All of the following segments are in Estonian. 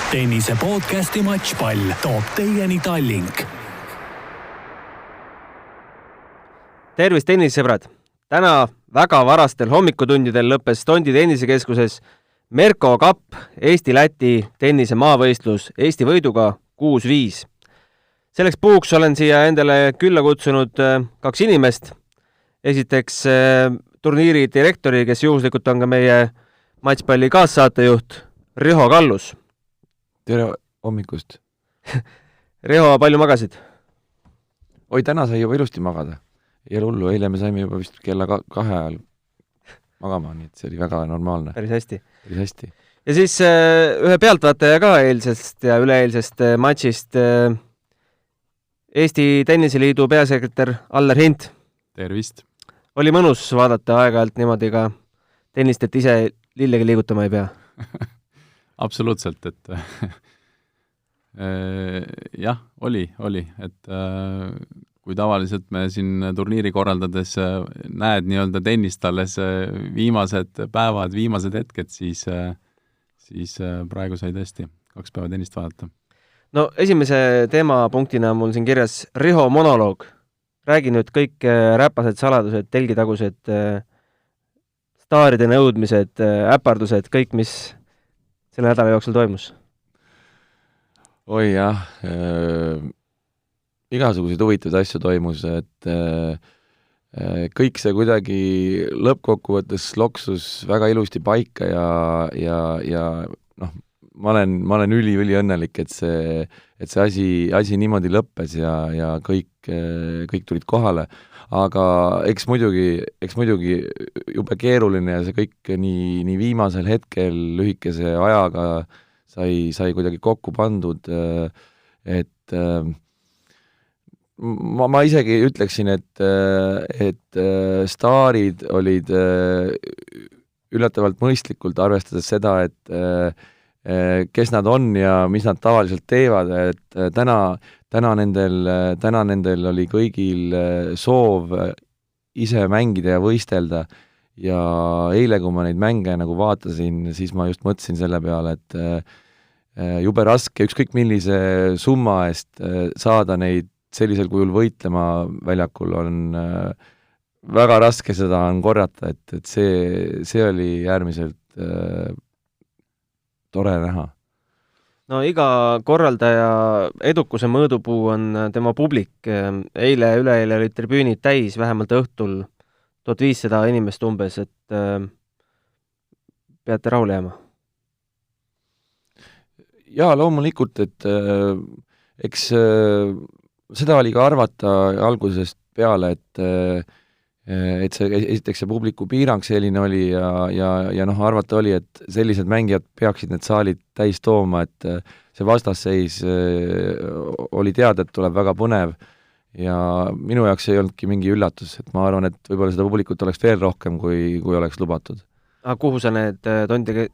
Tennise podcasti Matchpall toob teieni Tallink. Tervist tennisesõbrad! Täna väga varastel hommikutundidel lõppes Tondi tennisekeskuses Merko Cup Eesti-Läti tennise maavõistlus Eesti võiduga 6-5. Selleks puhuks olen siia endale külla kutsunud kaks inimest. Esiteks turniiri direktori, kes juhuslikult on ka meie Matchpalli kaassaatejuht, Riho Kallus. Tere hommikust. Riho, palju magasid? Oi, täna sai juba ilusti magada. Ei ole hullu, eile me saime juba vist kella 2 ajal magama, nii et see oli väga normaalne. Päris hästi. Ja siis ühe pealtvaataja ka eilsest ja üleeilsest matšist Eesti Tenniseliidu peasekretär Allar Hint. Tervist. Oli mõnus vaadata aeg-ajalt niimoodi ka tennist, et ise lillegi liigutama ei pea? Absoluutselt, et jah, oli, et kui tavaliselt me siin turniiri korraldades näed nii-öelda tennist alles viimased päevad, viimased hetked, siis praegu sai tõesti 2 päeva tennist vaadata. No esimese teemapunktina mul siin kirjas Riho monoloog. Räägi nüüd kõik räpased saladused, telgitagused, staaride nõudmised, äpardused, kõik, mis selle nädala jooksul toimus? Oi jah, igasuguseid huvitavaid asju toimus, et kõik see kuidagi lõppkokkuvõttes loksus väga ilusti paika ja noh, ma olen üli õnnelik, et see asi niimoodi lõppes ja kõik tulid kohale. Aga eks muidugi jube keeruline ja see kõik nii viimasel hetkel lühikese ajaga sai kuidagi kokku pandud, et ma isegi ütleksin, et staarid olid üllatavalt mõistlikult, arvestades seda, et kes nad on ja mis nad tavaliselt teevad, et täna nendel oli kõigil soov ise mängida ja võistelda ja eile, kui ma neid mänge nagu vaatasin, siis ma just mõtlesin selle peale, et jube raske ükskõik millise summa eest saada neid sellisel kujul võitlema väljakul on väga raske, seda on korrata, et see oli äärmiselt tore näha. No iga korraldaja edukuse mõõdupuu on tema publik. Eile, üleeile olid tribüünid täis, vähemalt õhtul 1500 inimest umbes, et peate rahule jääma? Jaa, loomulikult, et eks seda oli ka arvata algusest peale, et see, esiteks see publiku piirang selline oli ja noh, arvata oli, et sellised mängijad peaksid need saalid täis tooma, et see vastasseis oli teada, et tuleb väga põnev ja minu jaoks ei olnudki mingi üllatus, et ma arvan, et võib-olla seda publikut oleks veel rohkem, kui oleks lubatud. Aga kuhu sa need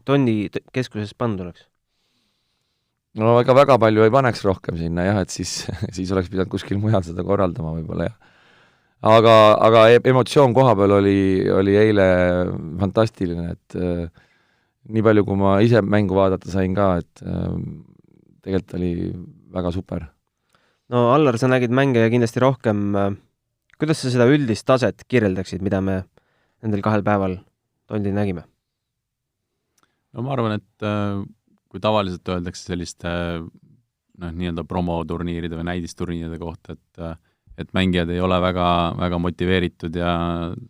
Tonni keskuses pandud oleks? No väga palju ei paneks rohkem sinna jah, et siis oleks pidanud kuskil mujal seda korraldama võib-olla jah. Aga emotsioon koha peal oli eile fantastiline, et nii palju, kui ma ise mängu vaadata sain ka, et tegelikult oli väga super. No Allar, sa nägid mänge ja kindlasti rohkem. Kuidas sa seda üldist taset kirjeldaksid, mida me nendel 2 päeval Tondil nägime? No ma arvan, et kui tavaliselt öeldakse selliste nii-öelda promoturniiride või näidisturniiride kohta, et mängijad ei ole väga motiveeritud ja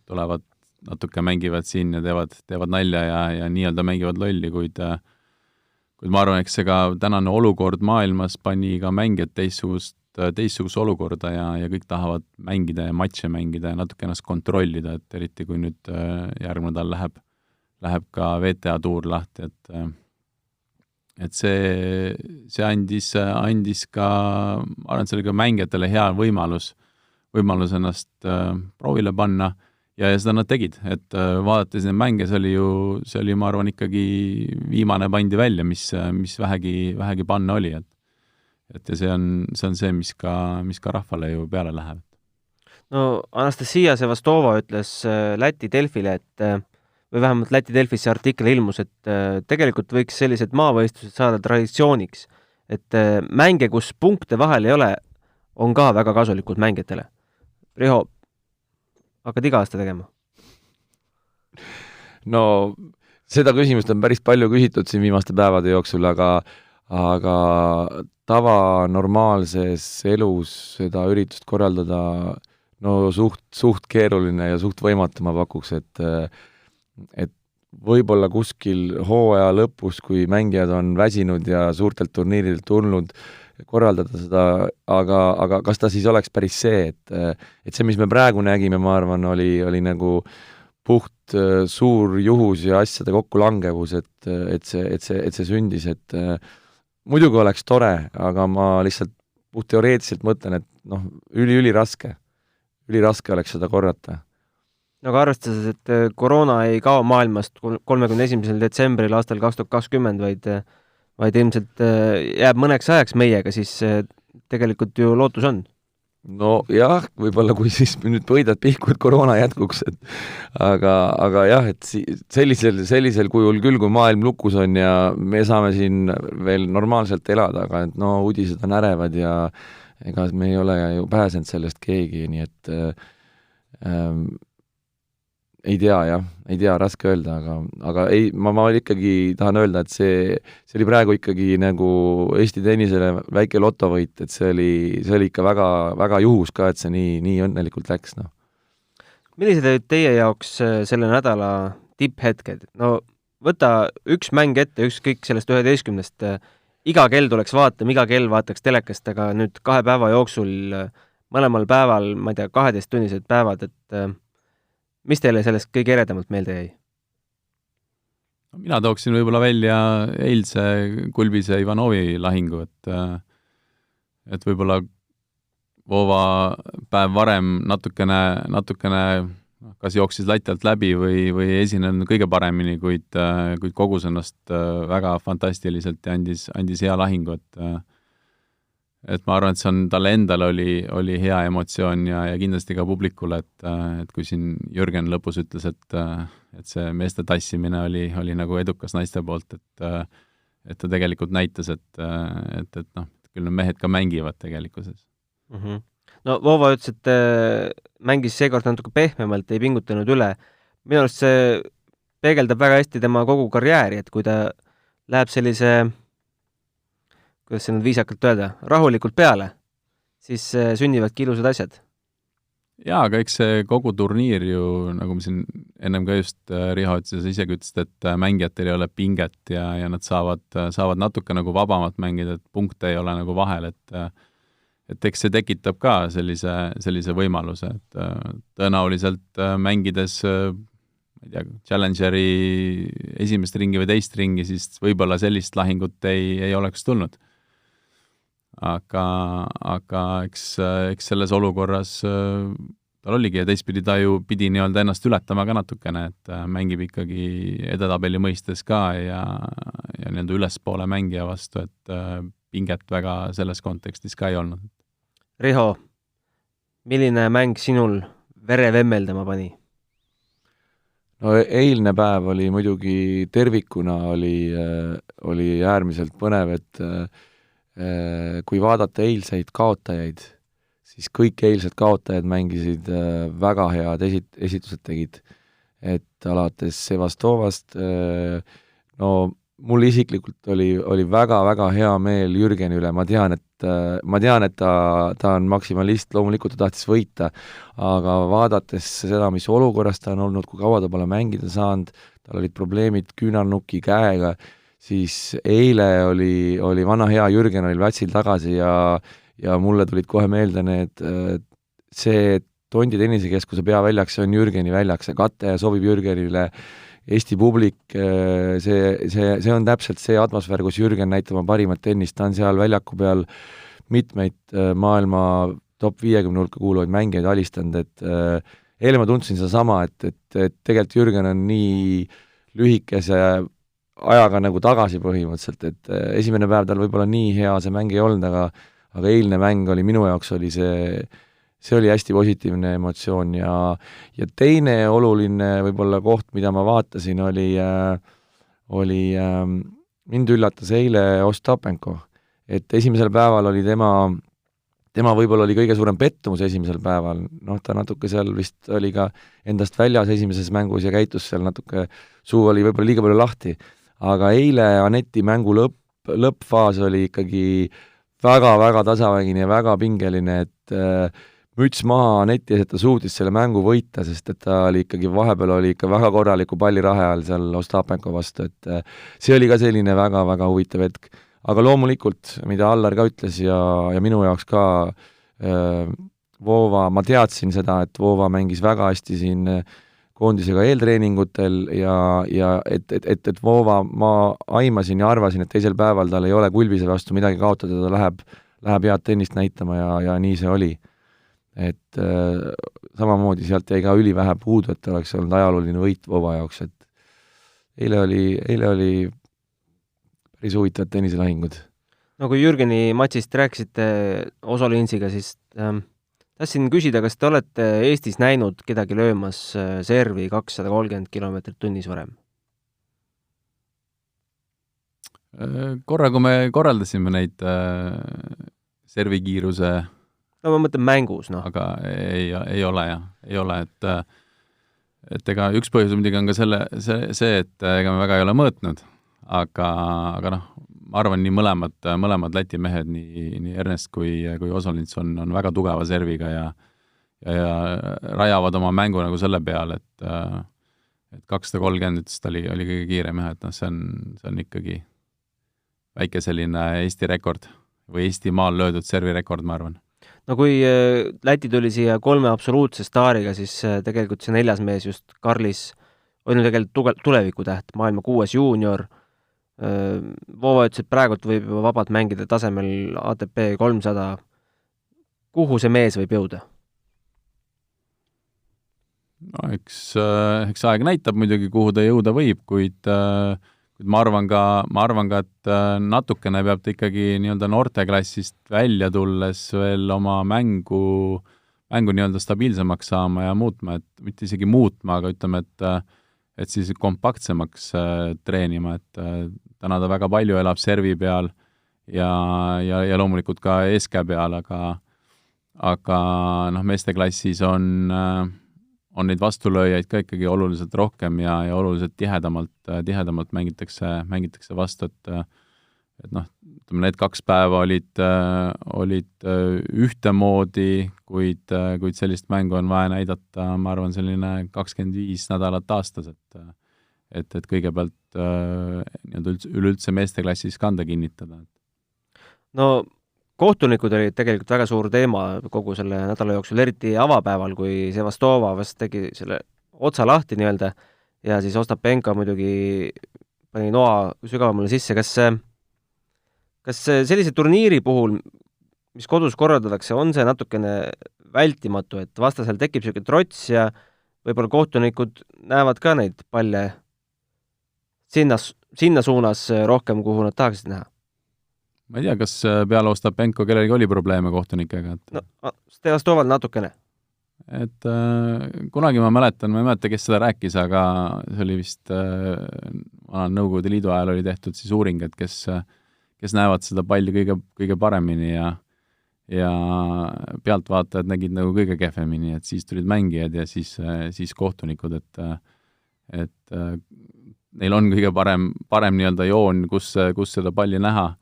tulevad natuke mängivad siin ja teevad nalja ja nii-öelda mängivad lolli, kuid ma arvan, eks see ka tänane olukord maailmas pani ka mängijad teistsuguse olukorda ja kõik tahavad mängida ja matše mängida ja natuke ennast kontrollida, et eriti kui nüüd järgmine nädal läheb ka VTA tuur lahti, et see andis ka, ma arvan, sellega mängijatele hea võimalus ennast proovile panna ja seda nad tegid, et vaadates neid mänge, see oli, ma arvan, ikkagi viimane pandi välja, mis vähegi panna oli, et see on see, mis ka rahvale ju peale läheb. No Anastasia Sevastova ütles Läti Delfile, et või vähemalt Läti Delfis see artikkel ilmus, et tegelikult võiks sellised maavõistlused saada traditsiooniks, et mänge, kus punkte vahel ei ole, on ka väga kasulikud mängijatele. Riho, hakkad iga aasta tegema? No seda küsimust on päris palju küsitud siin viimaste päevade jooksul, aga normaalses elus seda üritust korraldada suht keeruline ja suht võimatu ma pakuks, et võib-olla kuskil hooaja lõpus, kui mängijad on väsinud ja suurtelt turniiridelt tulnud, korraldada seda, aga kas ta siis oleks päris see, et see, mis me praegu nägime, ma arvan, oli nagu puht suur juhus ja asjade kokkulangevus, et see sündis, et muidugi oleks tore, aga ma lihtsalt puht teoreetiliselt mõtlen, et üliraske oleks seda korrata. Aga arvestades, et koroona ei kao maailmast 31. detsembril aastal 2020, vaid ilmselt jääb mõneks ajaks meiega, siis tegelikult ju lootus on. No jah, võib-olla kui siis nüüd võidad pihku, et koroona jätkuks, aga jah, et sellisel kujul küll, kui maailm lukus on ja me saame siin veel normaalselt elada, aga et uudised on ärevad ja ega me ei ole ju pääsenud sellest keegi, nii et ei tea, raske öelda, aga ei, ma ikkagi tahan öelda, et see oli praegu ikkagi nagu Eesti tennisele väike lotovõit, et see oli ikka väga, väga juhus ka, et see nii õnnelikult läks. Millised olid teie jaoks selle nädala tipphetked? Võta üks mäng ette, ükskõik sellest 11, iga kell tuleks vaatama, iga kell vaataks telekast, aga nüüd 2 päeva jooksul, mõlemal päeval, ma ei tea, 12-tunnised päevad, et mis teile sellest kõige eredamalt meelde jäi? Mina tooksin võib-olla välja eilse Kulbise Ivanovi lahingu, et võib-olla Vova päev varem natukene kas jooksis lati alt läbi või esinenud kõige paremini, kuid kogus ennast väga fantastiliselt ja andis hea lahingu, et ma arvan, et see on talle endale oli hea emotsioon ja kindlasti ka publikule, et kui siin Jürgen lõpus ütles, et see meeste tassimine oli nagu edukas naiste poolt, et ta tegelikult näitas, et küll need mehed ka mängivad tegelikkuses. Mm-hmm. No Vova ütles, et mängis seekord natuke pehmemalt, ei pingutanud üle. Minu arust see peegeldab väga hästi tema kogu karjääri, et kui ta läheb sellise kuidas see nüüd viisakalt öelda, rahulikult peale, siis sünnivadki ilusad asjad. Jaa, aga eks see kogu turniir ju, nagu me siin ennem ka just Riho ütles, isegi ütlesid, et mängijatel ei ole pinget ja nad saavad natuke nagu vabamalt mängida, et punkte ei ole nagu vahel, et eks see tekitab ka sellise võimaluse, et tõenäoliselt mängides ma ei tea, Challengeri esimest ringi või teist ringi, siis võib-olla sellist lahingut ei oleks tulnud. Aga eks selles olukorras tal oligi ja teistpidi ta ju pidi nii-öelda ennast ületama ka natukene, et mängib ikkagi edetabeli mõistes ka ja nii-öelda ülespoole mängija vastu, et pinget väga selles kontekstis ka ei olnud. Riho, milline mäng sinul vere vemmeldama pani? No eilne päev oli muidugi tervikuna oli äärmiselt põnev, et kui vaadata eilseid kaotajaid, siis kõik eilsed kaotajad mängisid väga head esitused tegid, et alates Sevastovast, mul isiklikult oli väga-väga hea meel Jürgeni üle, ma tean, et ta on maksimalist, loomulikult ta tahtis võita, aga vaadates seda, mis olukorras ta on olnud, kui kaua ta pole mängida saanud, tal olid probleemid küünarnuki käega, siis eile oli vana hea Jürgen oli platsil tagasi ja mulle tulid kohe meelde see Tondi tennisekeskuse peaväljaks, see on Jürgeni väljaks, see kate sobib Jürgenile, Eesti publik, see on täpselt see atmosfäär, kus Jürgen näitab oma parimat tennist, ta on seal väljaku peal mitmeid maailma top 50 hulka kuuluvaid mängijaid alistanud, et eile ma tundsin seda sama, et tegelikult Jürgen on nii lühikese ajaga nagu tagasi põhimõtteliselt, et esimene päev tal võib-olla nii hea see mäng ei olnud, aga eilne mäng oli minu jaoks oli see oli hästi positiivne emotsioon ja teine oluline võib-olla koht, mida ma vaatasin, oli mind üllatas eile Ostapenko, et esimesel päeval oli tema võib-olla oli kõige suurem pettumus esimesel päeval, ta natuke seal vist oli ka endast väljas esimeses mängus ja käitus seal natuke, suu oli võib-olla liiga palju lahti, aga eile Aneti mängu lõppfaas oli ikkagi väga-väga tasavägine ja väga pingeline, et müts maha Aneti ees, et ta suutis selle mängu võita, sest et ta oli ikkagi, vahepeal oli ikka väga korraliku pallirahe all seal Ostapenko vastu, et see oli ka selline väga-väga huvitav hetk. Aga loomulikult, mida Allar ka ütles ja minu jaoks ka Voova, ma teadsin seda, et Voova mängis väga hästi siin koondisega eeltreeningutel ja et Voova ma aimasin ja arvasin, et teisel päeval tal ei ole Kulbise vastu midagi kaotada, ta läheb head tennist näitama ja nii see oli. Et samamoodi sealt jäi ka ülivähe puudu, et oleks olnud ajalooline võit Voova jaoks, et eile oli päris huvitavad tenniselahingud. No kui Jürgeni matšist rääkisite Osolinsiga, siis tahtsin küsida, kas te olete Eestis näinud kedagi löömas servi 230 km tunnis varem? Korra, kui me korraldasime neid servikiiruse no ma mõtlen mängus, aga ei ole, et ega üks põhjus muidugi on ka see, et ega me väga ei ole mõõtnud, aga ma arvan, nii mõlemad Läti mehed, nii Ernest kui Osolins on väga tugeva serviga ja rajavad oma mängu nagu selle peale, et 230 ütles, ta oli kõige kiirem, et see on ikkagi väike selline Eesti rekord või Eesti maal löödud servirekord, ma arvan. No kui Läti tuli siia 3 absoluutse staariga, siis tegelikult see 4. mees just Karlis on ju tegelikult tulevikutäht, maailma 6. juunior. Voova ütles, et praegult võib juba vabalt mängida tasemel ATP 300. Kuhu see mees võib jõuda? No eks aeg näitab muidugi, kuhu ta jõuda võib, kuid ma arvan ka, et natukene peab ta ikkagi nii-öelda noorteklassist välja tulles veel oma mängu nii-öelda stabiilsemaks saama ja muutma, et mitte isegi muutma, aga ütleme, et siis kompaktsemaks treenima, et täna ta väga palju elab servi peal ja loomulikult ka eeskäe peal, aga meesteklassis on neid vastulööjaid ka ikkagi oluliselt rohkem ja oluliselt tihedamalt mängitakse vastu, et ütleme, need 2 päeva olid ühtemoodi, kuid sellist mängu on vaja näidata, ma arvan, selline 25 nädalat aastas, et kõigepealt üleüldse meesteklassis kanda kinnitada. No kohtunikud olid tegelikult väga suur teema kogu selle nädala jooksul, eriti avapäeval, kui Sevastova vast tegi selle otsa lahti nii-öelda ja siis Ostapenko muidugi pani noa sügavamale sisse. Kas sellise turniiri puhul, mis kodus korraldatakse, on see natukene vältimatu, et vastasel tekib selline trots ja võib-olla kohtunikud näevad ka neid palle sinna suunas rohkem, kuhu nad tahaksid näha? Ma ei tea, kas peale Ostapenko kellelgi oli probleeme kohtunikega? No, Stevastoval natukene. Et kunagi ma ei mäleta, kes seda rääkis, aga see oli vist Nõukogude Liidu ajal oli tehtud siis uuring, et kes näevad seda palli kõige paremini ja pealtvaatajad nägid nagu kõige kehvemini, et siis tulid mängijad ja siis kohtunikud, et neil on kõige parem nii-öelda joon, kus seda palli näha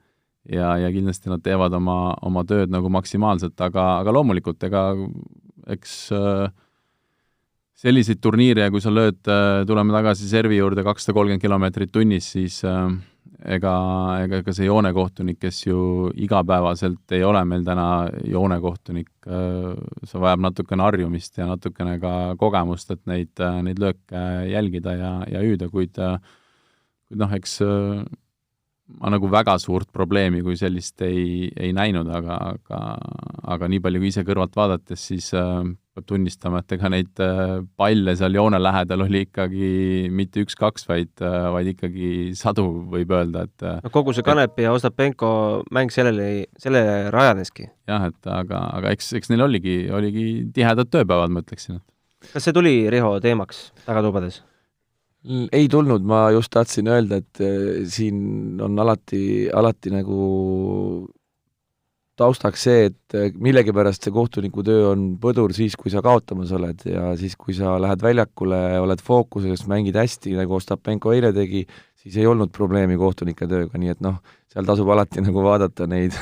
ja kindlasti nad teevad oma tööd nagu maksimaalselt, aga loomulikult eks selliseid turniire, kui sa lööd, tuleme tagasi servi juurde 230 kilomeetrit tunnis, siis ega see joonekohtunik, kes ju igapäevaselt ei ole meil täna joonekohtunik, see vajab natukene harjumist ja natukene ka kogemust, et neid lööke jälgida ja hüüda, kuid eks ma nagu väga suurt probleemi kui sellist ei näinud, aga nii palju kui ise kõrvalt vaadates, siis peab tunnistama, et ega neid palle seal joone lähedal oli ikkagi mitte 1-2, vaid ikkagi sadu, võib öelda, et no kogu see Kanepi ja Ostapenko mäng selle rajaneski. jah, et aga eks neil oligi tihedad tööpäevad, ma ütleksin. Kas see tuli, Riho, teemaks tagatubades? Ei tulnud, ma just tahtsin öelda, et siin on alati nagu taustaks see, et millegipärast see kohtuniku töö on põdur siis, kui sa kaotamas oled ja siis, kui sa lähed väljakule, oled fookuses, mängid hästi, nagu Ostapenko eile tegi, siis ei olnud probleemi kohtunike tööga, nii et seal tasub alati nagu vaadata neid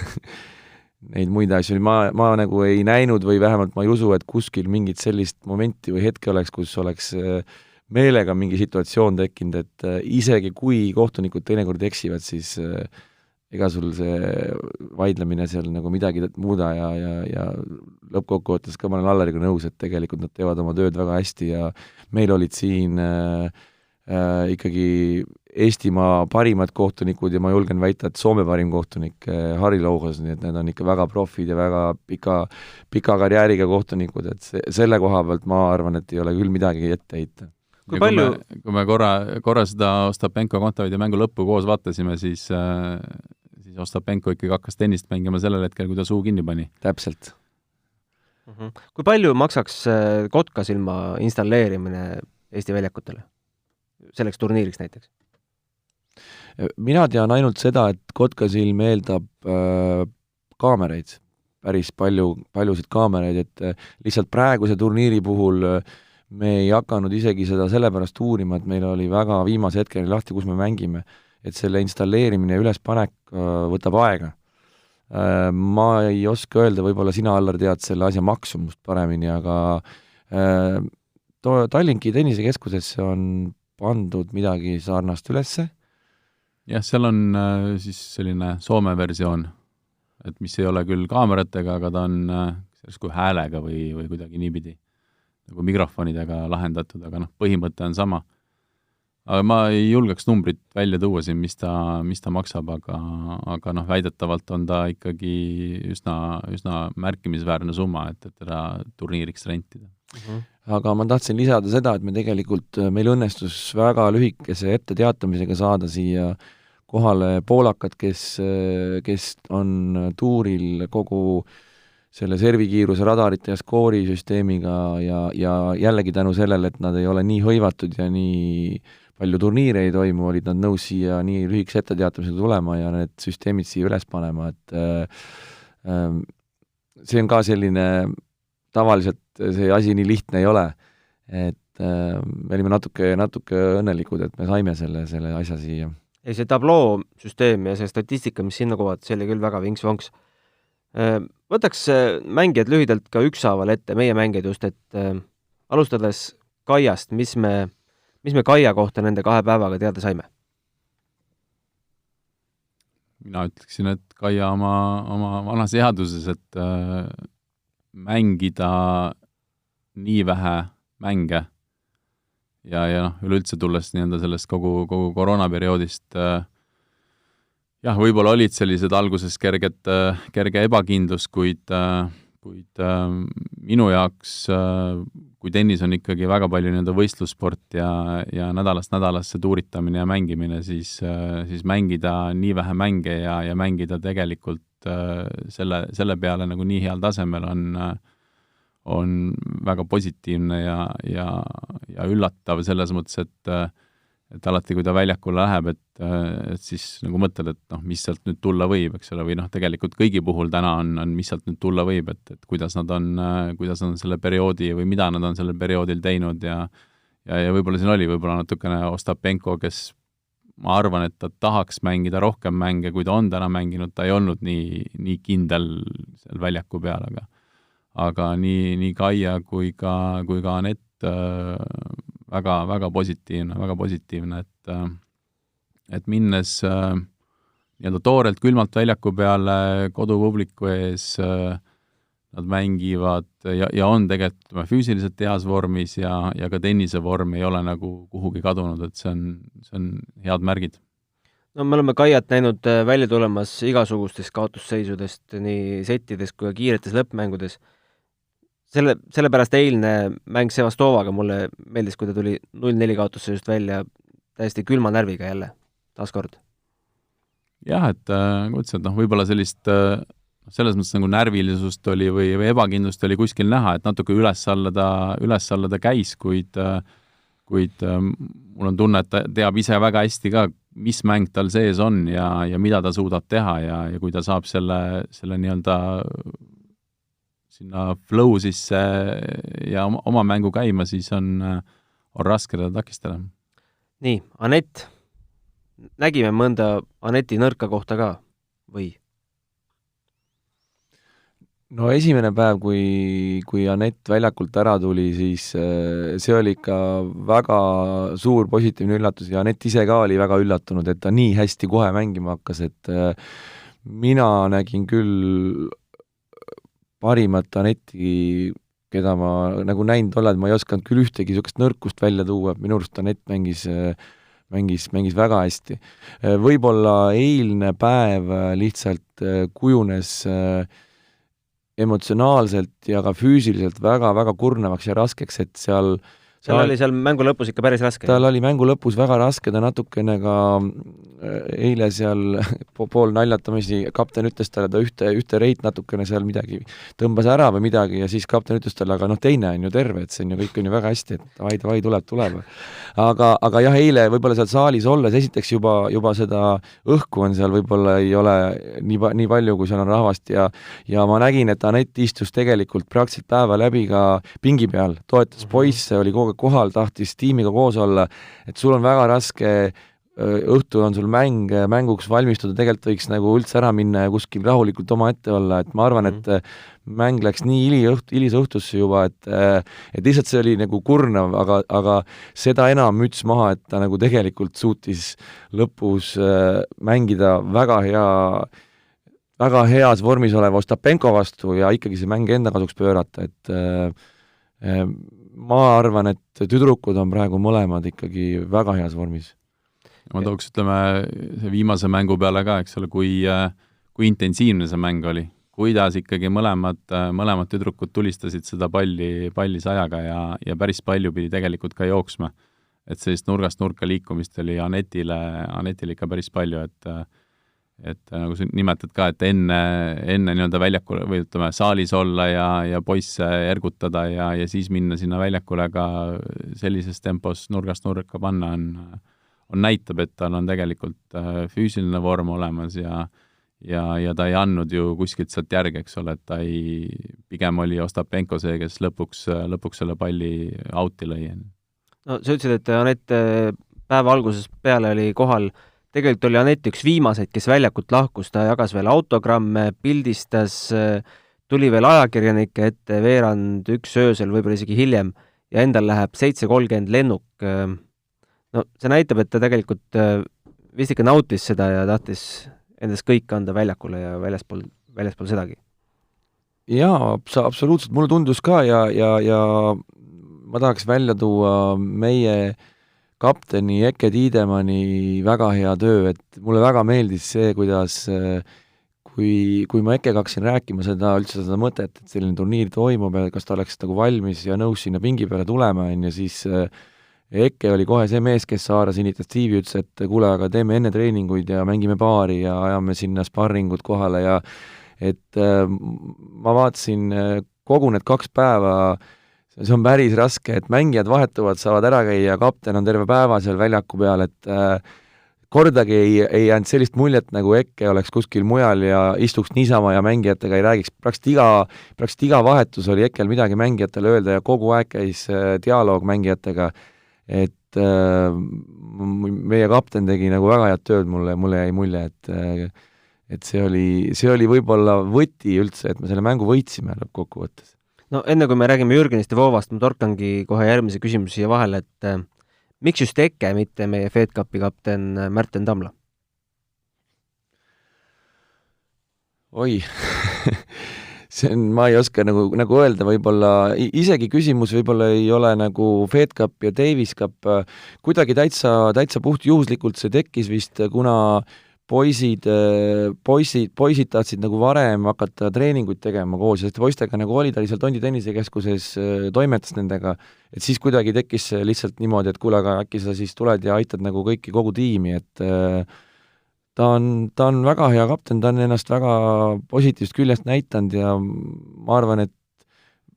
muid asju. Ma nagu ei näinud või vähemalt ma ei usu, et kuskil mingit sellist momenti või hetke oleks, kus oleks meelega mingi situatsioon tekkinud, et isegi kui kohtunikud teinekord eksivad, siis ega sul see vaidlemine seal nagu midagi muuda ja lõppkokkuvõttes ka ma olen Allariga nõus, et tegelikult nad teevad oma tööd väga hästi ja meil olid siin ikkagi Eestimaa parimad kohtunikud ja ma julgen väita, et Soome parim kohtunik Harri Louhas, nii et need on ikka väga profid ja väga pika karjääriga kohtunikud, et selle koha pealt ma arvan, et ei ole küll midagi ette heita. Kui me korra seda Ostapenko-Kontaveidi mängu lõppu koos vaatasime, siis Ostapenko ikkagi hakkas tennist mängima sellel hetkel, kui ta suu kinni pani. Täpselt. Kui palju maksaks Kotkasilma installeerimine Eesti väljakutele? Selleks turniiriks näiteks? Mina tean ainult seda, et Kotkasilm eeldab kaameraid, päris paljusid kaameraid, et lihtsalt praeguse turniiri puhul me ei hakanud isegi seda sellepärast uurima, et meil oli väga viimase hetkeni lahti, kus me mängime, et selle installeerimine ja ülespanek võtab aega. Ma ei oska öelda, võib-olla sina, Allar, tead selle asja maksumust paremini, aga Tallinki tennisekeskusesse on pandud midagi sarnast ülesse. Jah, seal on siis selline Soome versioon, et mis ei ole küll kaameratega, aga ta on kui häälega või kuidagi niipidi nagu mikrofonidega lahendatud, aga põhimõte on sama. Aga ma ei julgeks numbrit välja tuua siin, mis ta maksab, aga väidetavalt on ta ikkagi üsna märkimisväärne summa, et teda turniiriks rentida. Aga ma tahtsin lisada seda, et meil õnnestus väga lühikese etteteatamisega saada siia kohale poolakad, kes on tuuril kogu selle servikiiruse radarite ja skoorisüsteemiga ja jällegi tänu sellele, et nad ei ole nii hõivatud ja nii palju turniire ei toimu, olid nad nõus siia nii lühikese etteteatamisega tulema ja need süsteemid siia üles panema, et see on ka selline, tavaliselt see asi nii lihtne ei ole, et me olime natuke õnnelikud, et me saime selle asja siia. Ei, see tabloo süsteem ja see statistika, mis sinna kohad, see oli küll väga vinks-vonks. Võtaks mängijad lühidalt ka ükshaaval ette, meie mängijad just, et alustades Kaiast, mis me Kaia kohta nende 2 päevaga teada saime? Mina ütleksin, et Kaia oma vanas seaduses, et mängida nii vähe mänge ja üleüldse tulles nii-öelda sellest kogu koroonaperioodist jah, võib-olla olid sellised alguses kerge ebakindlus, kuid minu jaoks, kui tennis on ikkagi väga palju nii-öelda võistlussport ja nädalast nädalasse tuuritamine ja mängimine, siis mängida nii vähe mänge ja mängida tegelikult selle peale nagu nii heal tasemel on väga positiivne ja üllatav selles mõttes, et alati, kui ta väljakule läheb, et siis nagu mõtled, et mis sealt nüüd tulla võib, eks ole, või tegelikult kõigi puhul täna on, mis sealt nüüd tulla võib, et kuidas nad on selle perioodi või mida nad on sellel perioodil teinud ja võib-olla siin oli natukene Ostapenko, kes ma arvan, et ta tahaks mängida rohkem mänge, kui ta on täna mänginud, ta ei olnud nii kindel seal väljaku peal, aga nii Kaia kui ka Anett väga positiivne, et minnes nii-öelda toorelt külmalt väljaku peale kodupubliku ees, nad mängivad ja on tegelikult füüsiliselt heas vormis ja ka tennise vorm ei ole nagu kuhugi kadunud, et see on head märgid. No me oleme Kaiat näinud välja tulemas igasugustest kaotusseisudest, nii settides kui ka kiiretes lõppmängudes. sellepärast eilne mäng Sevastovaga mulle meeldis, kui ta tuli 0-4 kaotusse just välja täiesti külma närviga jälle, taaskord. Jah, et nagu ütlesin, et võib-olla sellist selles mõttes nagu närvilisust oli või ebakindlust oli kuskil näha, et natuke üles-alla ta käis, kuid mul on tunne, et ta teab ise väga hästi ka, mis mäng tal sees on ja mida ta suudab teha ja kui ta saab selle nii-öelda sinna flow sisse ja oma mängu käima, siis on raske teda takistada. Nii, Anett. Nägime mõnda Aneti nõrka kohta ka või? No esimene päev, kui Anett väljakult ära tuli, siis see oli ikka väga suur positiivne üllatus ja Anett ise ka oli väga üllatunud, et ta nii hästi kohe mängima hakkas, et mina nägin küll parimat Anetti, keda ma nagu näinud olen, ma ei osanud küll ühtegi niisugust nõrkust välja tuua, minu arust Anett mängis väga hästi. Võib-olla eilne päev lihtsalt kujunes emotsionaalselt ja ka füüsiliselt väga-väga kurnavaks ja raskeks, et seal oli seal mängu lõpus ikka päris raske. Tal oli mängu lõpus väga raske, ta natukene ka eile seal pool naljatamisi, kapten ütles talle, ta ühte reit natukene seal midagi tõmbas ära või midagi ja siis kapten ütles talle, aga teine on ju terve, et see on ju kõik on ju väga hästi, et vai tuleb. Aga jah, eile võib-olla seal saalis olles, esiteks juba seda õhku on seal võib-olla ei ole nii palju, kui seal on rahvast ja ma nägin, et Anett istus tegelikult praktiliselt päeva läbi ka pingi peal, toetas poisse, oli kogu kohal, tahtis tiimiga koos olla, et sul on väga raske, õhtul on sul mänguks valmistuda, tegelikult võiks nagu üldse ära minna ja kuskil rahulikult oma ette olla, et ma arvan, et mäng läks nii hilise õhtusse juba, et lihtsalt see oli nagu kurnav, aga seda enam müts maha, et ta nagu tegelikult suutis lõpus mängida väga heas vormis oleva Ostapenko vastu ja ikkagi see mäng enda kasuks pöörata, et ma arvan, et tüdrukud on praegu mõlemad ikkagi väga heas vormis. Ma tooks, see viimase mängu peale ka, eks ole, kui intensiivne see mäng oli, kuidas ikkagi mõlemad tüdrukud tulistasid seda palli sajaga ja päris palju pidi tegelikult ka jooksma. Et sellist nurgast nurka liikumist oli Anetile ikka päris palju, et nagu sa nimetad ka, et enne nii-öelda väljakule või ütleme saalis olla ja poisse ergutada ja siis minna sinna väljakule ka sellises tempos nurgast nurka panna on näitab, et tal on tegelikult füüsiline vorm olemas ja ta ei andnud ju kuskilt sealt järgi, eks ole, et ta pigem oli Ostapenko see, kes lõpuks selle palli out'i lõi. No sa ütlesid, et Anett päeva alguses peale oli kohal. Tegelikult oli Anett üks viimaseid, kes väljakult lahkus, ta jagas veel autogramme, pildistas, tuli veel ajakirjanike ette veerand 1 öösel, võib-olla isegi hiljem, ja endal läheb 7:30 lennuk. No see näitab, et ta tegelikult vist ikka nautis seda ja tahtis endast kõik anda väljakule ja väljaspool sedagi. Jaa, absoluutselt, mulle tundus ka ja ma tahaks välja tuua meie kapteni Eke Tiidemanni väga hea töö, et mulle väga meeldis see, kuidas kui ma Ekega hakkasin rääkima seda mõtet, et selline turniir toimub ja kas ta oleks nagu valmis ja nõus sinna pingi peale tulema, ja siis Eke oli kohe see mees, kes haaras initsiatiivi, ütles, et kuule, aga teeme enne treeninguid ja mängime paari ja ajame sinna sparringud kohale ja et ma vaatasin kogu need 2 päeva, see on päris raske, et mängijad vahetuvad, saavad ära käia, kapten on terve päeva seal väljaku peal, et kordagi ei jäänud sellist muljet, nagu Eke oleks kuskil mujal ja istuks niisama ja mängijatega ei räägiks. Praktiliselt iga vahetus oli Ekel midagi mängijatele öelda ja kogu aeg käis dialoog mängijatega, et meie kapten tegi nagu väga head tööd, mulle jäi mulje, et see oli võib-olla võti üldse, et me selle mängu võitsime lõppkokkuvõttes. No enne kui me räägime Jürgenist ja Voovast, ma torkangi kohe järgmise küsimuse siia vahele, et miks just Eke, mitte meie Fed Cupi kapten Märten Tamla? Oi, ma ei oska nagu öelda, võib-olla isegi küsimus võib-olla ei ole nagu Fed Cup ja Davis Cup, kuidagi täitsa puht juhuslikult see tekkis vist, kuna poisid tahtsid nagu varem hakata treeninguid tegema koos, sest poistega nagu oli, ta oli seal Tondi tennisekeskuses, toimetas nendega, et siis kuidagi tekkis see lihtsalt niimoodi, et kuule, aga äkki sa siis tuled ja aitad nagu kõiki, kogu tiimi, et ta on väga hea kapten, ta on ennast väga positiivsest küljest näitanud ja ma arvan, et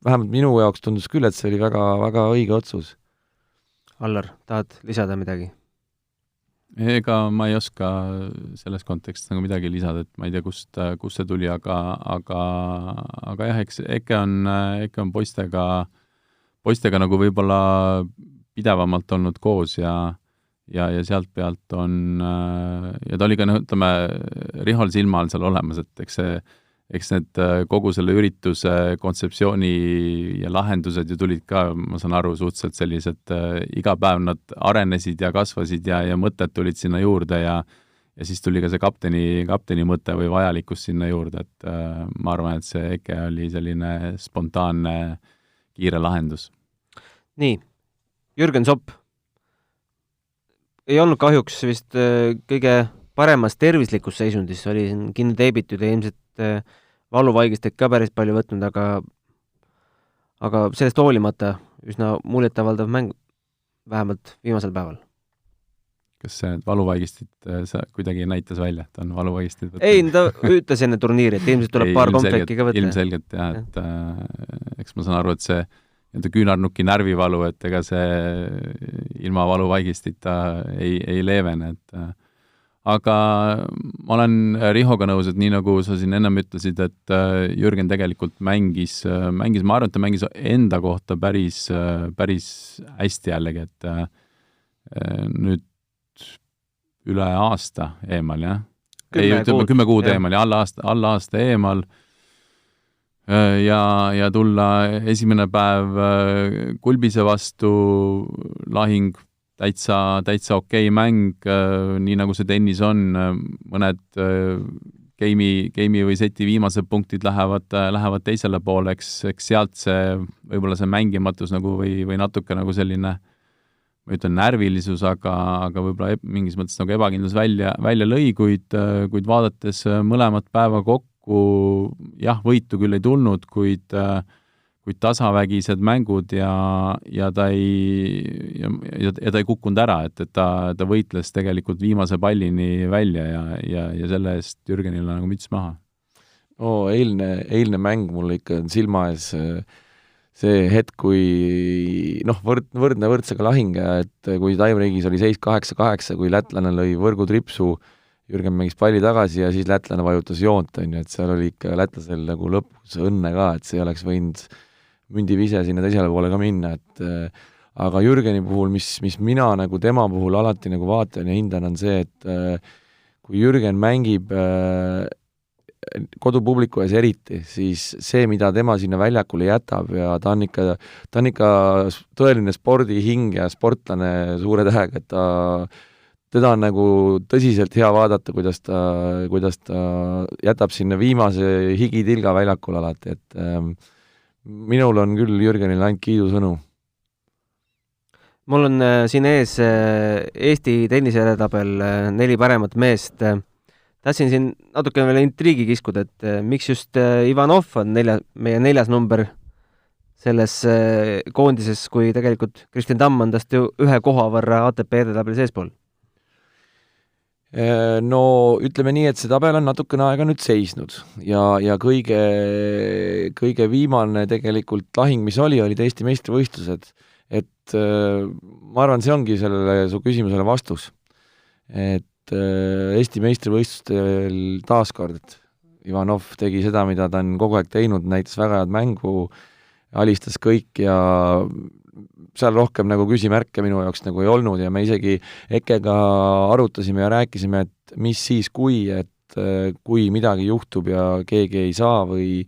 vähemalt minu jaoks tundus küll, et see oli väga, väga õige otsus. Allar, tahad lisada midagi? Ega ma ei oska selles kontekstis nagu midagi lisada, et ma ei tea, kust see tuli, aga jah, eks Eke on poistega nagu võib-olla pidevamalt olnud koos ja sealt pealt on ja ta oli ka, ütleme, Rihol silma all seal olemas, et eks need kogu selle ürituse kontseptsiooni ja lahendused ju tulid ka, ma saan aru, suhteliselt sellised, iga päev nad arenesid ja kasvasid ja mõtted tulid sinna juurde ja siis tuli ka see kapteni mõte või vajalikkus sinna juurde, et ma arvan, et see Eke oli selline spontaanne kiire lahendus. Nii, Jürgen Sopp ei olnud kahjuks vist kõige paremas tervislikus seisundis, oli siin kinni teebitud ja ilmselt valuvaigisteid ka päris palju võtnud, aga sellest hoolimata üsna muljetavaldav mäng vähemalt viimasel päeval. Kas see valuvaigistid sa kuidagi näitas välja, et on valuvaigistid võtnud? Ei, ta ütles enne turniiri, et ilmselt tuleb paar komplekti ka võtta. Ilmselgelt jah, et eks ma saan aru, et see küünarnuki närvivalu, et ega see ilma valuvaigistita ei leevene, et aga ma olen Rihoga nõus, et nii nagu sa siin ennem ütlesid, et Jürgen tegelikult mängis, ma arvan, et ta mängis enda kohta päris hästi jällegi, et nüüd üle aasta eemal, jah? 10 kuud eemal ja alla aasta eemal ja tulla esimene päev Kulbise vastu lahing, täitsa okei mäng, nii nagu see tennis on, mõned game'i või seti viimased punktid lähevad teisele poole, eks sealt see, võib-olla see mängimatus nagu või natuke nagu selline, ma ütlen närvilisus, aga võib-olla mingis mõttes nagu ebakindlus välja lõi, kuid vaadates mõlemat päeva kokku, jah, võitu küll ei tulnud, kuid tasavägised mängud ja ta ei kukkunud ära, et ta võitles tegelikult viimase pallini välja ja selle eest Jürgenil on nagu müts maha. Eilne mäng mul ikka on silma ees see hetk, kui võrdne võrdsega lahing, et kui tiebreakis oli seis 8-8, kui lätlane lõi võrgutripsu, Jürgen mängis palli tagasi ja siis lätlane vajutas joont, et seal oli ikka lätlasel nagu lõpus õnne ka, et see oleks võinud mündivise sinna teisele poole ka minna, et aga Jürgeni puhul, mis mina nagu tema puhul alati nagu vaatan ja hindan, on see, et kui Jürgen mängib kodupubliku ees eriti, siis see, mida tema sinna väljakule jätab ja ta on ikka tõeline spordihing ja sportlane suure tähega, et teda on nagu tõsiselt hea vaadata, kuidas ta jätab sinna viimase higitilga väljakul alati, et minul on küll Jürgenil ainult kiidusõnu. Mul on siin ees Eesti tenniseedetabel 4 paremat meest. Tahtsin siin natuke veel intriigi kiskuda, et miks just Ivanov on meie 4. number selles koondises, kui tegelikult Kristjan Tamm on tast ju 1 koha võrra ATP edetabeli seespool? No ütleme nii, et see tabel on natukene aega nüüd seisnud ja kõige viimane tegelikult lahing, mis oli Eesti meistrivõistlused, et ma arvan, see ongi sellele su küsimusele vastus, et Eesti meistrivõistlustel taaskord, et Ivanov tegi seda, mida ta on kogu aeg teinud, näitas väga head mängu, alistas kõik ja seal rohkem nagu küsimärke minu jaoks nagu ei olnud ja me isegi Ekega arutasime ja rääkisime, et mis siis, kui midagi juhtub ja keegi ei saa või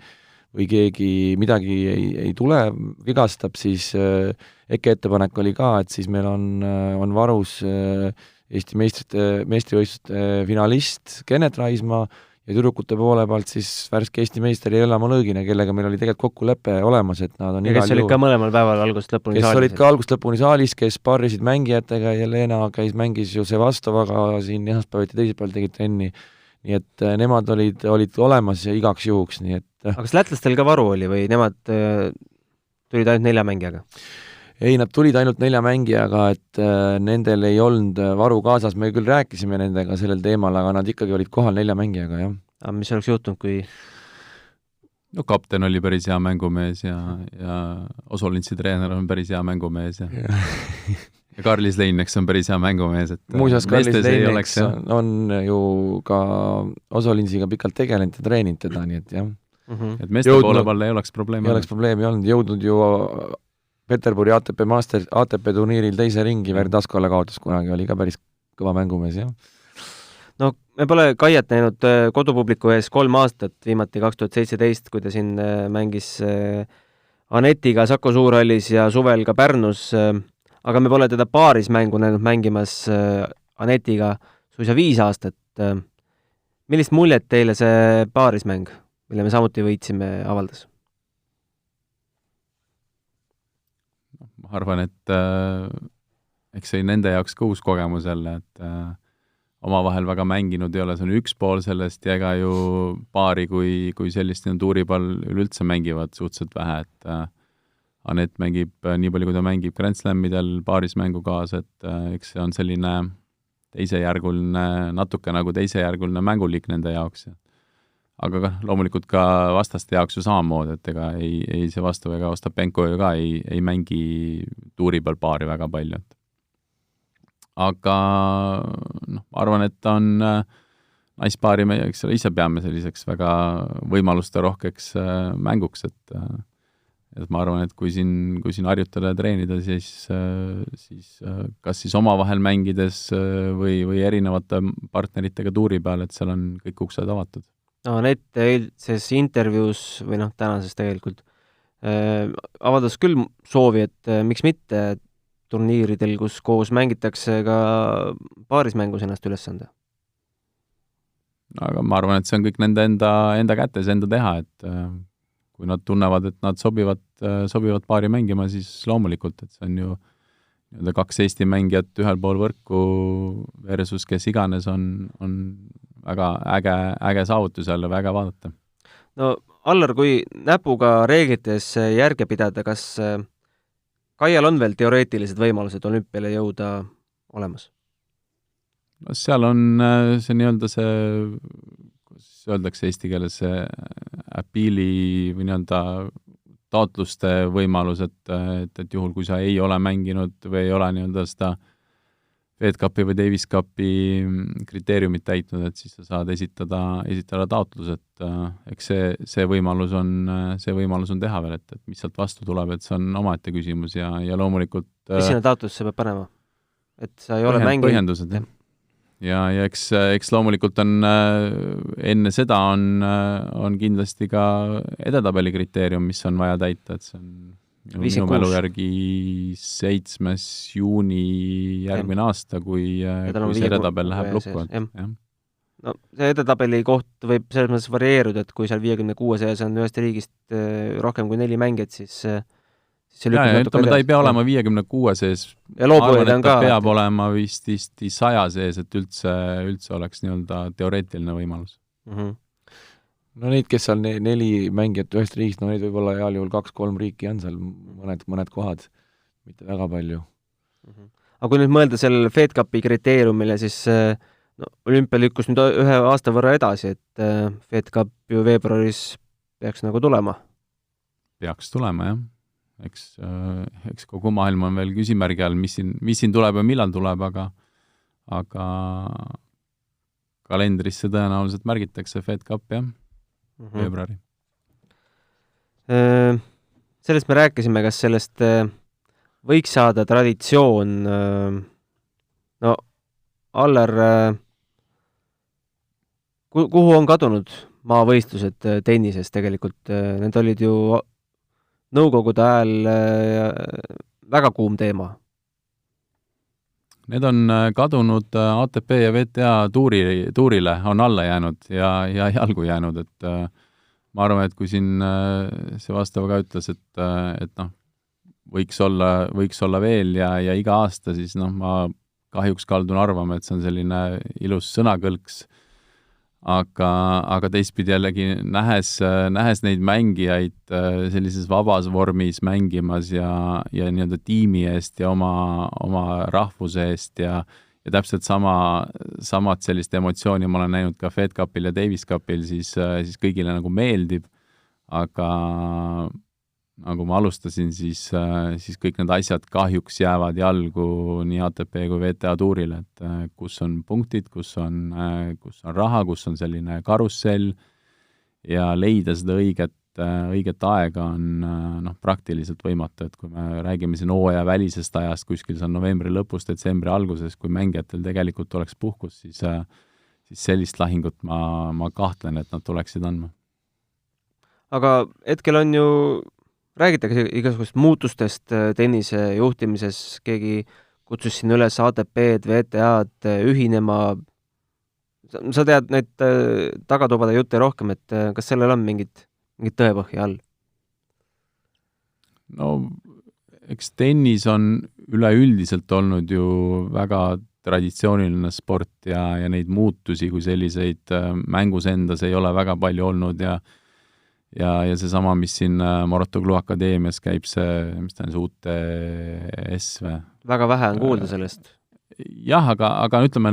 keegi midagi ei tule, vigastab, siis Eke ettepanek oli ka, et siis meil on varus Eesti meistrivõistluste finalist Kennet Raismaa ja tüdrukute poole pealt siis värske Eesti meister Jelena Lõõgine, kellega meil oli tegelikult kokkulepe olemas, et nad on ja kes olid ka mõlemal päeval algusest lõpuni kes saalis. olid ka algusest lõpuni saalis, kes parrisid mängijatega, Jelena mängis ju Sevastovaga siin esmaspäeviti teisipäeval tegid trenni, nii et nemad olid olemas ja igaks juhuks, nii et aga kas lätlastel ka varu oli või nemad tulid ainult 4 mängijaga? Ei, nad tulid ainult 4 mängijaga, et nendel ei olnud varu kaasas, me küll rääkisime nendega sellel teemal, aga nad ikkagi olid kohal 4 mängijaga, jah. Aga mis oleks juhtunud, kui... No kapten oli päris hea mängumees ja Osolintsi treener on päris hea mängumees ja Karlis Leineks on päris hea mängumees, et muuseas, Karlis Leineks on ju ka Osolintsiga pikalt tegelenud ja treeninud teda, nii et jah. Et meeste poole peal ei oleks probleemi olnud, jõudnud ju Peterburi ATP turniiril teise ringi, Verdaskole kaotas kunagi, oli ka päris kõva mängumees, jah. No me pole Kaiat näinud kodupubliku ees 3 aastat, viimati 2017, kui ta siin mängis Anetiga Saku Suurhallis ja suvel ka Pärnus, aga me pole teda paaris mängu näinud mängimas Anetiga suisa 5 aastat. Millist muljet teile see paarismäng, mille me samuti võitsime, avaldas? Ma arvan, et eks see nende jaoks ka uus kogemus jälle, et omavahel väga mänginud ei ole, see on üks pool sellest ja ega ju paari kui sellist tuuripall üleüldse mängivad suhteliselt vähe, et Anett mängib nii palju, kui ta mängib Grand Slamidel paarismängu kaasa, et eks see on selline natuke nagu teisejärguline mängulik nende jaoks. Aga loomulikult ka vastaste jaoks ju samamoodi, et ega ei see vastu ega Ostapenko ju ka ei mängi tuuri peal paari väga palju. Aga arvan, et ta on naispaari, eks ise peame selliseks väga võimaluste rohkeks mänguks, et ma arvan, et kui siin harjutada ja treenida, siis kas siis omavahel mängides või erinevate partneritega tuuri peal, et seal on kõik uksed avatud. No Anett eilses intervjuus või tänases tegelikult avaldas küll soovi, et miks mitte turniiridel, kus koos mängitakse ka paarismängus ennast üles anda. Aga ma arvan, et see on kõik nende enda kätes, enda teha, et kui nad tunnevad, et nad sobivad paari mängima, siis loomulikult, et see on ju 2 Eesti mängijat ühel pool võrku versus kes iganes on väga äge saavutus jälle, väga vaadata. No Allar, kui näpuga reeglites järge pidada, kas Kaial on veel teoreetilised võimalused olümpiale jõuda olemas? No seal on see nii-öelda see, kuidas öeldakse eesti keeles, see appeali või nii-öelda taotluste võimalus, et juhul, kui sa ei ole mänginud või ei ole nii-öelda seda Fed Cupi või Davis Cupi kriteeriumit täitnud, et siis sa saad esitada taotlus, et eks see võimalus on teha veel, et mis sealt vastu tuleb, et see on omaette küsimus ja loomulikult mis sinna taotlusse peab panema? Et sa ei ole mänginud? Põhjendused, ja eks loomulikult on enne seda on kindlasti ka edetabeli kriteerium, mis on vaja täita, et see on minu mälu järgi 7. juuni järgmine aasta, kui see edetabel läheb lukku. No, see edetabeli koht võib selles mõttes varieeruda, et kui seal 56 sees on ühest riigist rohkem kui 4 mängijat, siis see lükkab natuke ta ei pea olema 56 sees. Ja loobujaid on ka. Peab olema vist 100 sees, et üldse oleks nii-öelda teoreetiline võimalus. No neid, kes seal 4 mängijat ühest riigist, no neid võib olla heal juhul 2-3 riiki on seal mõned kohad, mitte väga palju. Aga kui nüüd mõelda sellele Fed Cupi kriteeriumile, siis olümpia lükkus nüüd 1 aasta võrra edasi, et Fed Cup ju veebruaris peaks nagu tulema. Peaks tulema, jah. Eks kogu maailm on veel küsimärgi all, mis siin tuleb ja millal tuleb, aga kalendrisse tõenäoliselt märgitakse Fed Cup, jah. Veebruari. Sellest me rääkisime, kas sellest võiks saada traditsioon. No, Allar, kuhu on kadunud maavõistlused tennises tegelikult? Need olid ju nõukogude ajal väga kuum teema. need on kadunud ATP ja VTA tuurile, on alla jäänud ja jalgu jäänud, et ma arvan, et kui siin see vastav ka ütles, et noh, võiks olla veel ja iga aasta, siis noh, ma kahjuks kaldun arvama, et see on selline ilus sõnakõlks, aga teistpidi jällegi nähes neid mängijaid sellises vabas vormis mängimas ja nii-öelda tiimi eest ja oma rahvuse eest ja täpselt samad sellist emotsiooni ma olen näinud ka Fed Cupil ja Davis Cupil, siis kõigile nagu meeldib, aga nagu ma alustasin, siis kõik need asjad kahjuks jäävad jalgu nii ATP kui VTA tuurile, et kus on punktid, kus on raha, kus on selline karussell ja leida seda õiget aega on praktiliselt võimatu, et kui me räägime siin hooaja välisest ajast, kuskil see on novembri lõpus, detsembri alguses, kui mängijatel tegelikult oleks puhkus, siis sellist lahingut ma kahtlen, et nad tuleksid andma. Aga hetkel on ju räägitakse igasugust muutustest tennise juhtimises, keegi kutsus siin üles ATP-d, VTA-d ühinema. Sa tead neid tagatubade jutte rohkem, et kas sellel on mingit tõepõhja all? No eks tennis on üleüldiselt olnud ju väga traditsiooniline sport ja neid muutusi kui selliseid mängus endas ei ole väga palju olnud ja seesama, mis siin Mouratoglou akadeemias käib, mis ta on, see UTS või? Väga vähe on kuulda sellest. Jah, aga ütleme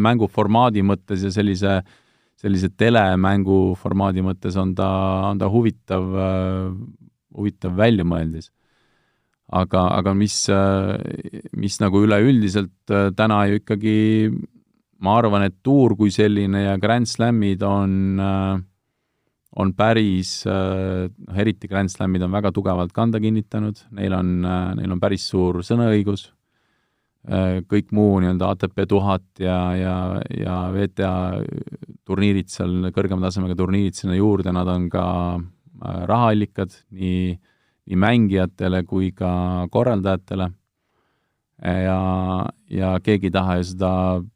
mänguformaadi mõttes ja sellise telemängu formaadi mõttes on ta huvitav väljamõeldis. Aga mis nagu üleüldiselt täna ju ikkagi, ma arvan, et tuur kui selline ja Grand Slamid on päris, eriti Grand Slamid on väga tugevalt kanda kinnitanud, neil on päris suur sõnaõigus, kõik muu nii-öelda ATP 1000 ja VTA turniirid seal, kõrgema tasemega turniirid sinna juurde, nad on ka rahaallikad nii mängijatele kui ka korraldajatele ja keegi ei taha ju seda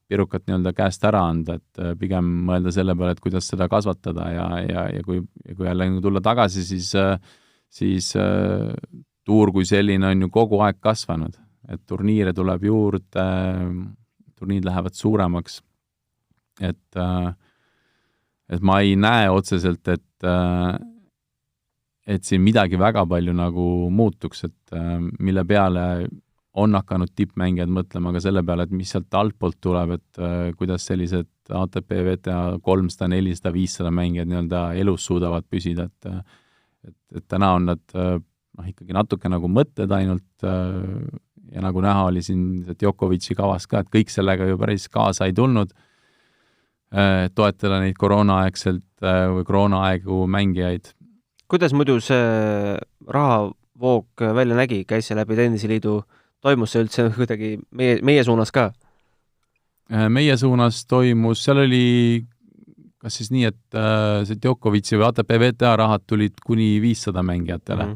pirukat nii-öelda käest ära anda, et pigem mõelda selle peale, et kuidas seda kasvatada ja kui jälle tulla tagasi, siis tuur kui selline on ju kogu aeg kasvanud, et turniire tuleb juurde, turniid lähevad suuremaks, et ma ei näe otseselt, et siin midagi väga palju nagu muutuks, et mille peale on hakanud tippmängijad mõtlema ka selle peale, et mis sealt altpoolt tuleb, et kuidas sellised ATP, VTA 300, 400, 500 mängijad nii-öelda elus suudavad püsida, et täna on nad ikkagi natuke nagu mõtted ainult ja nagu näha oli siin Djokovic'i kavas ka, et kõik sellega ju päris kaasa ei tulnud, toetada neid koroonaaegselt või koroonaaegu mängijaid. Kuidas muidu see rahavoog välja nägi, käis see läbi Tenniseliidu, toimus see üldse kuidagi meie suunas ka? Meie suunas toimus, seal oli kas siis nii, et see Djokovic'i või ATP VTA rahad tulid kuni 500 mängijatele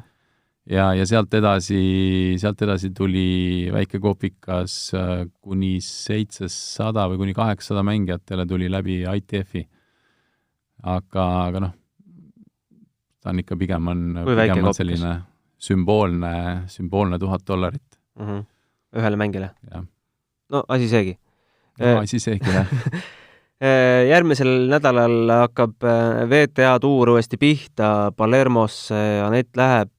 ja sealt edasi tuli väike kopikas kuni 700 või kuni 800 mängijatele tuli läbi ITF-i. Aga noh, ta on ikka pigem selline sümboolne $1000. Ühele mängile? No asi seegi. Asi seegi, jah. Järgmisel nädalal hakkab VTA tuur uuesti pihta, Palermosse Anett läheb.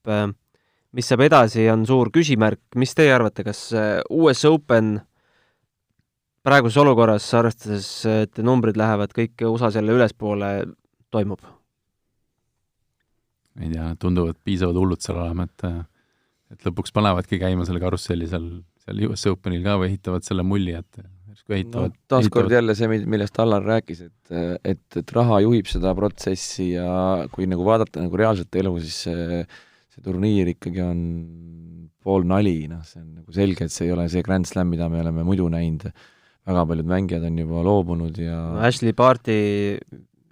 Mis saab edasi, on suur küsimärk. Mis teie arvate, kas US Open praeguses olukorras, arvestades, et numbrid lähevad kõik USA selle ülespoole, toimub? Ei tea, tunduvad piisavad hullud seal olema, et lõpuks panevadki käima selle karusselli seal US Openil ka või ehitavad selle mulli, et taaskord jälle see, millest Allar rääkis, et raha juhib seda protsessi ja kui nagu vaadata nagu reaalset elu, siis see turniir ikkagi on pool nali, see on nagu selge, et see ei ole see Grand Slam, mida me oleme muidu näinud. Väga paljud mängijad on juba loobunud ja Ashley Barty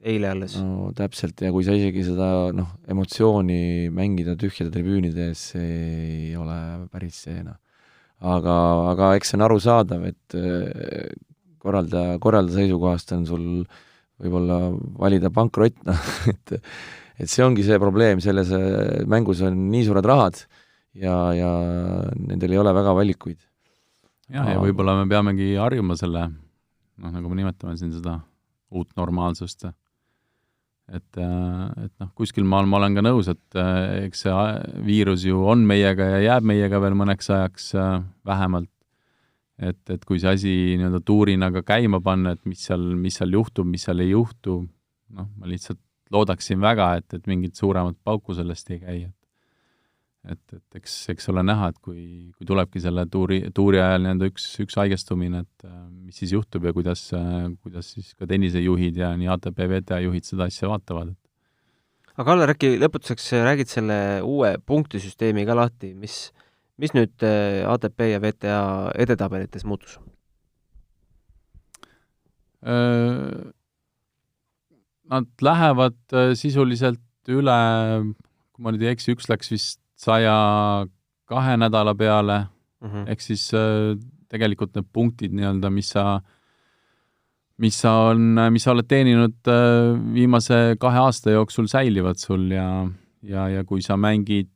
eile alles. No täpselt, ja kui sa isegi seda emotsiooni mängida tühjade tribüünide ees, see ei ole päris see. aga eks see on arusaadav, et korralda seisukohast on sul võib-olla valida pankrott, et see ongi see probleem, selles mängus on nii suured rahad ja nendel ei ole väga valikuid. Ja võib-olla me peamegi harjuma selle, nagu me nimetame siin seda uut normaalsust. Et kuskil maal ma olen ka nõus, et eks see viirus ju on meiega ja jääb meiega veel mõneks ajaks vähemalt. Et kui see asi nii-öelda tuurinaga käima panna, et mis seal juhtub, mis seal ei juhtu, ma lihtsalt loodaksin väga, et mingit suuremat pauku sellest ei käi. Et eks ole näha, et kui tulebki selle tuuri ajal nii-öelda üks haigestumine, et mis siis juhtub ja kuidas siis ka tennisejuhid ja nii ATP VTA juhid seda asja vaatavad. Aga Allar, äkki lõputuseks räägid selle uue punktisüsteemi ka lahti, mis nüüd ATP ja VTA edetabelites muutus? Nad lähevad sisuliselt üle, kui ma nüüd ei eksi, üks läks vist 102 nädala peale, ehk siis tegelikult need punktid nii-öelda, mis sa oled teeninud viimase 2 aasta jooksul säilivad sul ja kui sa mängid,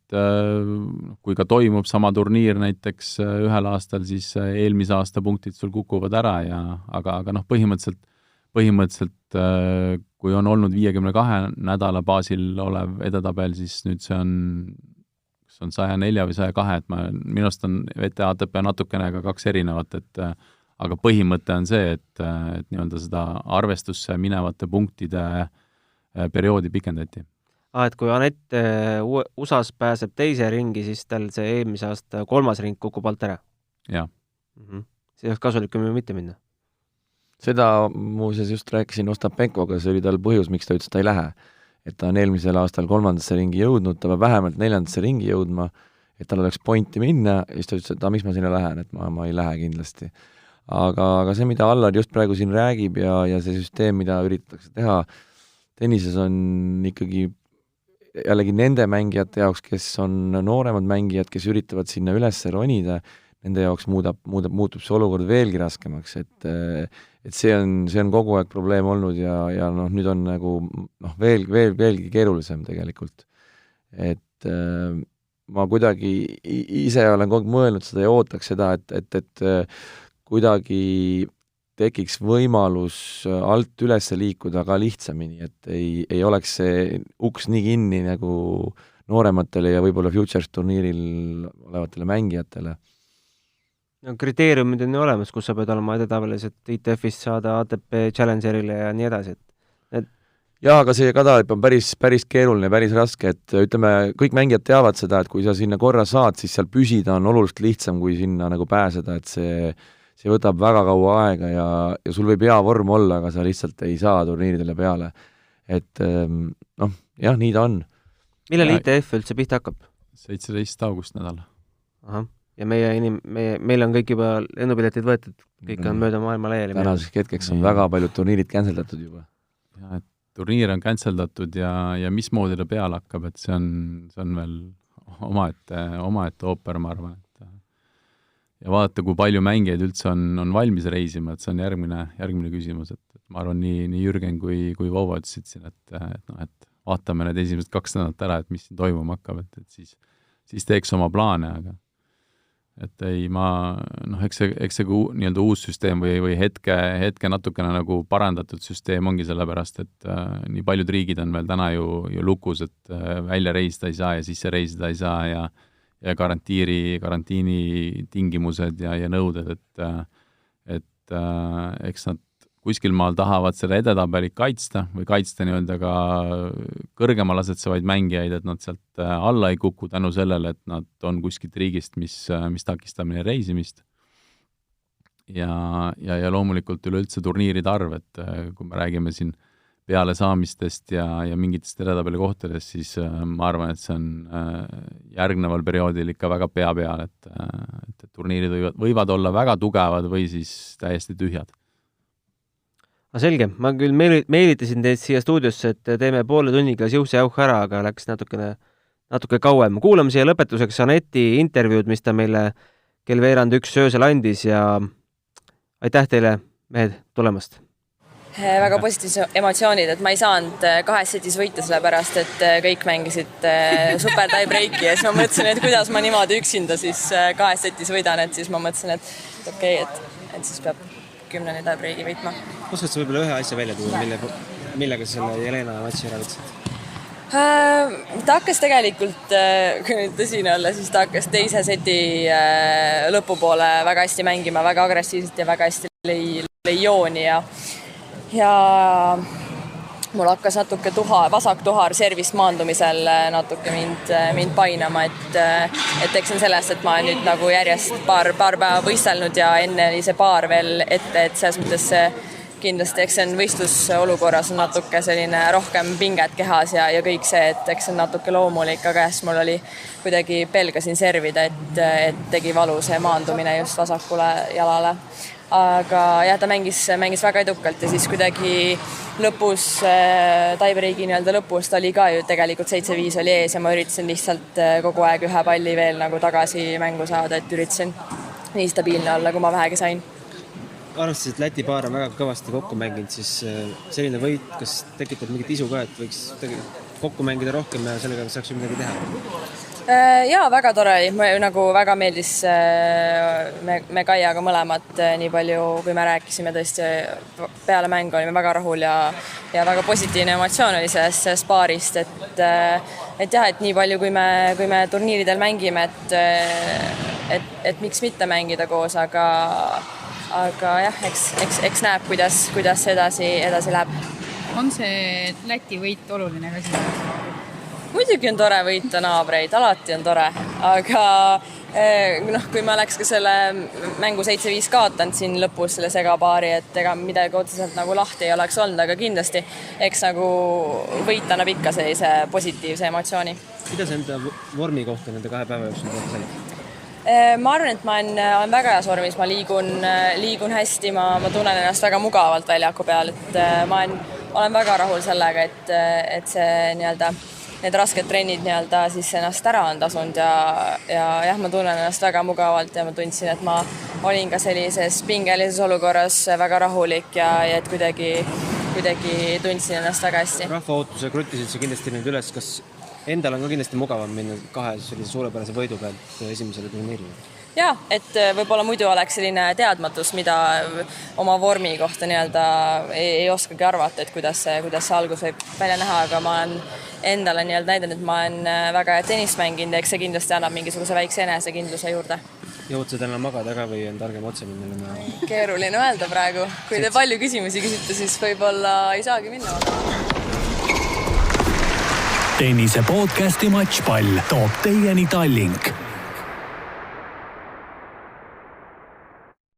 kui ka toimub sama turniir näiteks ühel aastal, siis eelmise aasta punktid sul kukuvad ära aga põhimõtteliselt kui on olnud 52 nädala baasil olev edetabel, siis nüüd see on 104 või 102, et minu arust on VTA ATP natukene ka 2 erinevat, aga põhimõte on see, et nii-öelda seda arvestusse minevate punktide perioodi pikendati. Et kui Anett USAs pääseb teise ringi, siis tal see eelmise aasta 3. ring kukub alt ära? Jah. See oleks kasulikum ju mitte minna? Seda muuseas just rääkisin Ostapenkoga, see oli tal põhjus, miks ta ütles, ta ei lähe. Et ta on eelmisel aastal 3. ringi jõudnud, ta peab vähemalt 4. ringi jõudma, et tal oleks pointi minna, ja siis ta ütles, et miks ma sinna lähen, et ma ei lähe kindlasti. Aga see, mida Allar just praegu siin räägib ja see süsteem, mida üritatakse teha, tennises on ikkagi jällegi nende mängijate jaoks, kes on nooremad mängijad, kes üritavad sinna üles ronida, nende jaoks muutub see olukord veelgi raskemaks, et see on kogu aeg probleem olnud ja nüüd on nagu veelgi keerulisem tegelikult. Et ma kuidagi ise olen kogu aeg mõelnud seda ja ootaks seda, et kuidagi tekiks võimalus alt üles liikuda ka lihtsamini, et ei oleks see uks nii kinni nagu noorematele ja võib-olla Futures turniiril olevatele mängijatele. Kriteeriumid on ju olemas, kus sa pead olema edetabelis, et ITF-ist saada ATP Challengerile ja nii edasi. Jaa, aga see kadalip on päris keeruline, päris raske, et ütleme, kõik mängijad teavad seda, et kui sa sinna korra saad, siis seal püsida on oluliselt lihtsam, kui sinna nagu pääseda, et see võtab väga kaua aega ja sul võib hea vorm olla, aga sa lihtsalt ei saa turniiridele peale. Et jah, nii ta on. Millal ITF üldse pihta hakkab? 17. august nädal. Ahah. Ja meil on kõik juba lennupiletid võetud, kõik on mööda maailma laiali. Tänaseks hetkeks on väga paljud turniirid canceldatud juba. Ja, et turniir on canceldatud ja mismoodi ta peale hakkab, et see on veel omaette ooper, ma arvan. Ja vaadata, kui palju mängijaid üldse on valmis reisima, et see on järgmine küsimus, et ma arvan, nii Jürgen kui Vovo ütlesid siin, et vaatame need esimesed 2 nädalat ära, et mis siin toimuma hakkab, et siis teeks oma plaane, aga et ei, eks see nii-öelda uus süsteem või hetke natukene nagu parandatud süsteem ongi sellepärast, et nii paljud riigid on veel täna ju lukus, et välja reisida ei saa ja sisse reisida ei saa ja karantiini tingimused ja nõuded, et eks nad kuskil maal tahavad selle edetabelit kaitsta nii-öelda ka kõrgemal asetsevaid mängijaid, et nad sealt alla ei kuku tänu sellele, et nad on kuskilt riigist, mis takistab neile reisimist. Ja loomulikult üleüldse turniiride arv, et kui me räägime siin peale saamistest ja mingitest edetabeli kohtadest, siis ma arvan, et see on järgneval perioodil ikka väga pea peal, et turniirid võivad olla väga tugevad või siis täiesti tühjad. Selge, ma küll meelitasin teid siia stuudiosse, et teeme poole tunniga siuh-säuh ära, aga läks natuke kauem. Kuulame siia lõpetuseks Anetti intervjuud, mis ta meile kell veerand 1 öösel andis ja aitäh teile, mehed, tulemast! Väga positiivsed emotsioonid, et ma ei saanud 2 setis võita sellepärast, et kõik mängisid super tie-breaki ja siis ma mõtlesin, et kuidas ma niimoodi üksinda siis 2 setis võidan, et siis ma mõtlesin, et okei, et siis peab 10 tie-breaki võitma. Oskad sa võib-olla ühe asja välja tuua, millega sa selle Jelena matši ära võtsid? Ta hakkas tegelikult, kui nüüd tõsine olla, siis ta hakkas teise seti lõpupoole väga hästi mängima, väga agressiivselt ja väga hästi lõi jooni ja mul hakkas natuke vasak tuhar servist maandumisel natuke mind painama, et eks on sellest, et ma nüüd nagu järjest paar päeva võistelnud ja enne oli see paar veel ette, et selles mõttes kindlasti, eks see on võistlusolukorras on natuke selline rohkem pinget kehas ja kõik see, et eks see on natuke loomulik, aga jah, mul oli kuidagi pelgasin servida, et tegi valu see maandumine just vasakule jalale. Aga jah, ta mängis väga edukalt ja siis kuidagi lõpus, tie-breaki nii-öelda lõpus, ta oli ka ju tegelikult 7-5 oli ees ja ma üritasin lihtsalt kogu aeg ühe palli veel nagu tagasi mängu saada, et üritasin nii stabiilne olla, kui ma vähegi sain. Arvestades, et Läti paar on väga kõvasti kokku mänginud, siis selline võit, kas tekitab mingit isu ka, et võiks kokku mängida rohkem ja sellega saaks ju midagi teha? Jaa, väga tore oli. Mulle nagu väga meeldis me Kaiaga mõlemad nii palju, kui me rääkisime tõesti peale mängu, olime väga rahul ja väga positiivne emotsioon oli sellest paarist, et jah, et nii palju, kui me turniiridel mängime, et miks mitte mängida koos, aga jah, eks näeb, kuidas edasi läheb. On see Läti võit oluline ka siin? Muidugi on tore võita naabreid, alati on tore, aga kui ma oleks ka selle mängu 7-5 kaotanud siin lõpus selle segapaari, et ega midagi otseselt nagu lahti ei oleks olnud, aga kindlasti eks nagu võit annab ikka sellise positiivse emotsiooni. Mida sa enda vormi kohta nende 2 päeva jooksul teha said? Ma arvan, et ma olen väga heas vormis, ma liigun hästi, ma tunnen ennast väga mugavalt väljaku peal, et ma olen väga rahul sellega, et see nii-öelda need rasked trennid nii-öelda siis ennast ära on tasunud ja jah, ma tunnen ennast väga mugavalt ja ma tundsin, et ma olin ka sellises pingelises olukorras väga rahulik ja et kuidagi tundsin ennast väga hästi. Rahva ootuse kruttisid sa kindlasti nüüd üles, kas endal on ka kindlasti mugavam minna 2 sellise suurepärase võidu pealt esimesele turniirile? Jaa, et võib-olla muidu oleks selline teadmatus, mida oma vormi kohta nii-öelda ei oskagi arvata, et kuidas see algus võib välja näha, aga ma olen endale nii-öelda näidanud, et ma olen väga hea tennist mänginud ja eks see kindlasti annab mingisuguse väikse enesekindluse juurde. Jõud sa täna magada ka või on targem otse minna? Keeruline öelda praegu. Kui te palju küsimusi küsite, siis võib-olla ei saagi minna. Tennise podcasti Matšpall toob teieni Tallink.